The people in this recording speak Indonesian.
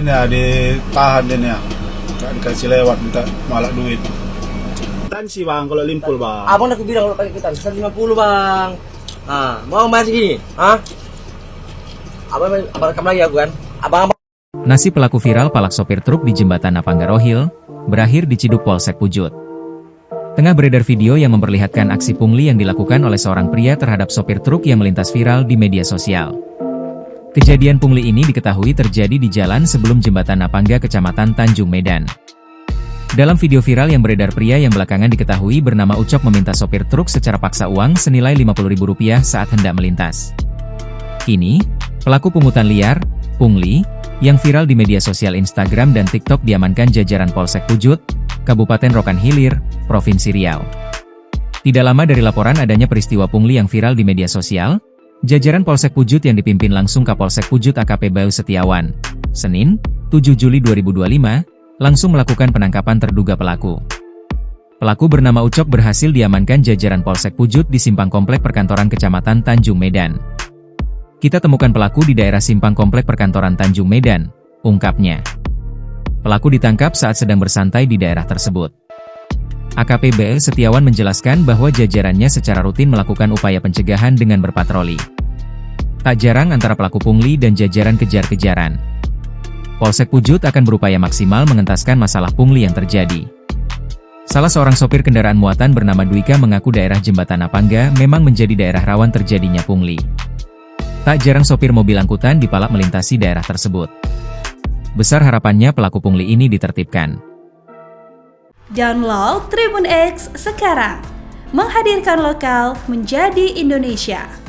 Ini ya ditahan ini ya, nggak dikasih lewat, minta malak duit. Kan sih bang, kalau limpul bang. Abang udah bilang kalau pakai kita 150 bang. Ah, mau bayar segini? Ah? Abang rekam lagi aku kan? Abang. Nasib pelaku viral palak sopir truk di jembatan Napangga Rohil berakhir diciduk Polsek Pujut. Tengah beredar video yang memperlihatkan aksi pungli yang dilakukan oleh seorang pria terhadap sopir truk yang melintas viral di media sosial. Kejadian pungli ini diketahui terjadi di jalan sebelum jembatan Napangga, Kecamatan Tanjung Medan. Dalam video viral yang beredar, pria yang belakangan diketahui bernama Ucok meminta sopir truk secara paksa uang senilai Rp50.000 saat hendak melintas. Kini, pelaku pungutan liar, pungli, yang viral di media sosial Instagram dan TikTok diamankan jajaran Polsek Pujut, Kabupaten Rokan Hilir, Provinsi Riau. Tidak lama dari laporan adanya peristiwa pungli yang viral di media sosial, jajaran Polsek Pujut yang dipimpin langsung Kapolsek Pujut AKP Bau Setiawan, Senin, 7 Juli 2025, langsung melakukan penangkapan terduga pelaku. Pelaku bernama Ucok berhasil diamankan jajaran Polsek Pujut di Simpang Komplek Perkantoran Kecamatan Tanjung Medan. Kita temukan pelaku di daerah Simpang Komplek Perkantoran Tanjung Medan, ungkapnya. Pelaku ditangkap saat sedang bersantai di daerah tersebut. AKP BL Setiawan menjelaskan bahwa jajarannya secara rutin melakukan upaya pencegahan dengan berpatroli. Tak jarang antara pelaku pungli dan jajaran kejar-kejaran. Polsek Pujut akan berupaya maksimal mengentaskan masalah pungli yang terjadi. Salah seorang sopir kendaraan muatan bernama Dwika mengaku daerah Jembatan Napangga memang menjadi daerah rawan terjadinya pungli. Tak jarang sopir mobil angkutan dipalak melintasi daerah tersebut. Besar harapannya pelaku pungli ini ditertibkan. Download Tribun X sekarang, menghadirkan lokal menjadi Indonesia.